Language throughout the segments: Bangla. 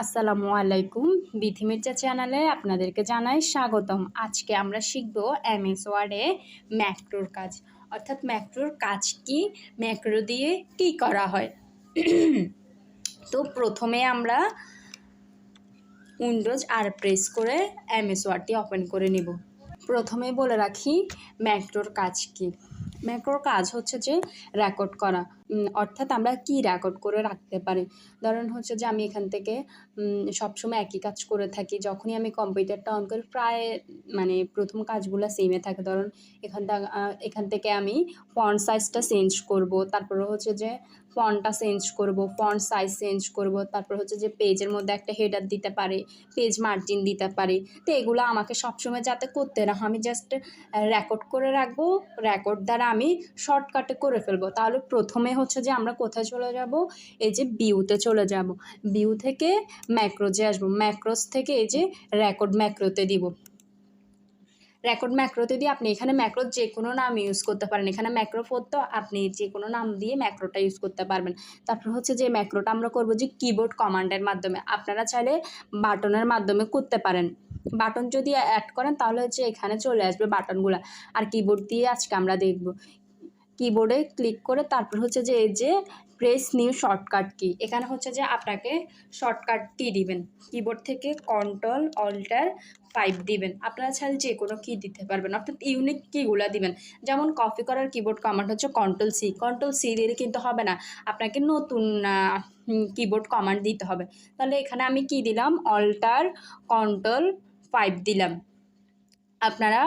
আসসালামু আলাইকুম। বিথি মির্জা চ্যানেলে আপনাদেরকে জানাই স্বাগতম। আজকে আমরা শিখব এমএস ওয়ার্ডে ম্যাক্রোর কাজ, অর্থাৎ ম্যাক্রোর কাজ কি, ম্যাক্রো দিয়ে কি করা হয়। তো প্রথমে আমরা উইন্ডোজ আর প্রেস করে এমএস ওয়ার্ডটি ওপেন করে নিব। প্রথমে বলে রাখি ম্যাক্রোর কাজ কি। ম্যাক্রোর কাজ হচ্ছে যে রেকর্ড করা, অর্থাৎ আমরা কি রেকর্ড করে রাখতে পারি। ধরেন হচ্ছে যে আমি এখান থেকে সবসময় একই কাজ করে থাকি। যখনই আমি কম্পিউটারটা অন করি প্রায় প্রথম কাজগুলো সেমে থাকে। ধরুন এখান থেকে আমি ফন্ট সাইজটা চেঞ্জ করব, তারপরে হচ্ছে যে ফন্টটা চেঞ্জ করব, ফন্ট সাইজ চেঞ্জ করব, তারপর হচ্ছে যে পেজের মধ্যে একটা হেডার দিতে পারি, পেজ মার্জিন দিতে পারি। তো এগুলো আমাকে সবসময় যাতে করতে না, আমি জাস্ট রেকর্ড করে রাখবো, রেকর্ড দ্বারা আমি শর্টকাটে করে ফেলবো। তাহলে প্রথমে হচ্ছে যে আমরা কোথায় চলে যাব, এই যে ভিউতে চলে যাব, ভিউ থেকে ম্যাক্রোজে আসবো, ম্যাক্রোস থেকে এই যে রেকর্ড ম্যাক্রোতে দিব। রেকর্ড ম্যাক্রোতে দিয়ে আপনি এখানে ম্যাক্রো যে কোনো নাম ইউজ করতে পারেন। এখানে ম্যাক্রো 4 তো আপনি যে কোনো নাম দিয়ে ম্যাক্রোটা ইউজ করতে পারবেন। তারপর হচ্ছে যে ম্যাক্রোটা আমরা করবো যে কিবোর্ড কমান্ডের মাধ্যমে। আপনারা চাইলে বাটনের মাধ্যমে করতে পারেন। বাটন যদি অ্যাড করেন তাহলে হচ্ছে এখানে চলে আসবে বাটনগুলো। আর কিবোর্ড দিয়ে আজকে আমরা দেখব। কিবোর্ডে ক্লিক করে তারপর হচ্ছে যে এই যে প্রেস নিউ শর্টকাট কি, এখানে হচ্ছে যে আপনাকে শর্টকাট কি দিবেন, কিবোর্ড থেকে কন্ট্রোল অল্টার 5 দিবেন। আপনারা চাইলে যে কোনো কি দিতে পারবেন, অর্থাৎ ইউনিক কিগুলো দিবেন। যেমন কপি করার কিবোর্ড কমান্ড হচ্ছে কন্ট্রোল সি, কন্ট্রোল সি দিলে কিন্তু হবে না, আপনাকে নতুন কিবোর্ড কমান্ড দিতে হবে। তাহলে এখানে আমি কি দিলাম, অল্টার কন্ট্রোল 5 দিলাম। আপনারা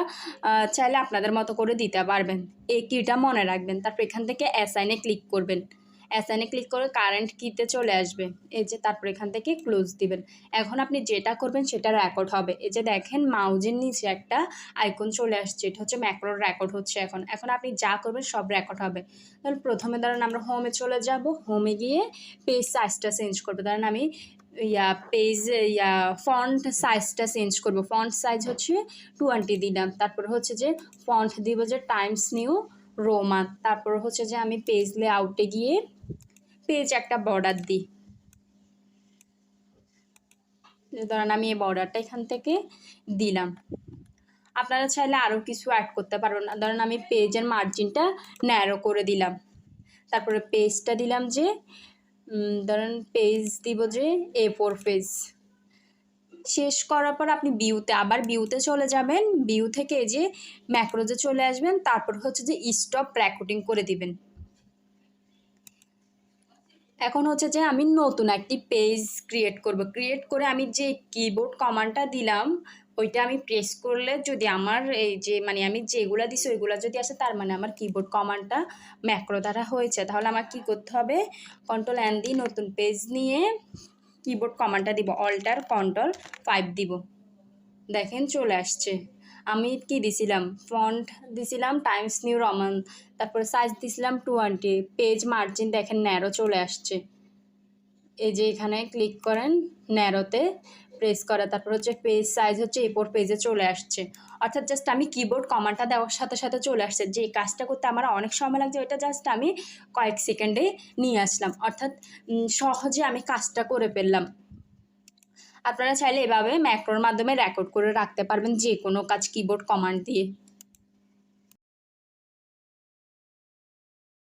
চাইলে আপনাদের মতো করে দিতে পারবেন। এই কিটা মনে রাখবেন। তারপর এখান থেকে অ্যাসাইনে ক্লিক করবেন, অ্যাসাইনে ক্লিক করে কারেন্ট কিতে চলে আসবে, এই যে তারপর এখান থেকে ক্লোজ দিবেন। এখন আপনি যেটা করবেন সেটা রেকর্ড হবে। এই যে দেখেন মাউজের নিচে একটা আইকন চলে আসছে, এটা হচ্ছে ম্যাক্রোর রেকর্ড হচ্ছে। এখন আপনি যা করবেন সব রেকর্ড হবে। তাহলে প্রথমে ধরেন আমরা হোমে চলে যাব, হোমে গিয়ে পেজ সাইজটা চেঞ্জ করবো। ধরেন আমি ফন্ট সাইজটা চেঞ্জ করব, ফন্ট সাইজ হচ্ছে 20 দিলাম। তারপর হচ্ছে যে ফন্ট দিব যে টাইমস নিউ রোমান। তারপর হচ্ছে যে আমি পেজ লেআউটে গিয়ে পেজ একটা বর্ডার দিই। ধরেন আমি এই বর্ডারটা এখান থেকে দিলাম। আপনারা চাইলে আরও কিছু অ্যাড করতে পারবেন। ধরেন আমি পেজের মার্জিনটা ন্যারো করে দিলাম। তারপরে পেজটা দিলাম যে ধরেন পেজ দিব যে A4 পেজ। শেষ করার পর আপনি ভিউতে চলে যাবেন, ভিউ থেকে এই যে ম্যাক্রোজে চলে আসবেন। তারপর হচ্ছে যে স্টপ রেকর্ডিং করে দিবেন। এখন হচ্ছে যে আমি নতুন একটি পেজ ক্রিয়েট করব। ক্রিয়েট করে আমি যে কিবোর্ড কমান্ডটা দিলাম ওইটা আমি প্রেস করলে যদি আমার এই যে আমি যেগুলো দিছি ওইগুলো যদি আসে, তার মানে আমার কিবোর্ড কমান্ডটা ম্যাক্রো দ্বারা হয়েছে। তাহলে আমার কি করতে হবে, কন্ট্রোল এন দিয়ে নতুন পেজ নিয়ে কিবোর্ড কমান্ডটা দিব, অল্টার কন্ট্রোল 5 দিব। দেখেন চলে আসছে। আমি কি দিছিলাম, ফন্ট দিছিলাম টাইমস নিউ রোমান, তারপরে সাইজ দিছিলাম 20, পেজ মার্জিন দেখেন ন্যারো চলে আসছে। এই যে এখানে ক্লিক করেন, ন্যারোতে প্রেস করা, তারপর হচ্ছে পেজ সাইজ হচ্ছে A4 পেজে চলে আসছে। অর্থাৎ জাস্ট আমি কিবোর্ড কমান্ডটা দেওয়ার সাথে সাথে চলে আসছে। যে কাজটা করতে আমার অনেক সময় লাগছে ওইটা জাস্ট আমি কয়েক সেকেন্ডে নিয়ে আসলাম, অর্থাৎ সহজে আমি কাজটা করে ফেললাম। আপনারা চাইলে এভাবে ম্যাক্রোর মাধ্যমে রেকর্ড করে রাখতে পারবেন যে কোনো কাজ কিবোর্ড কমান্ড দিয়ে।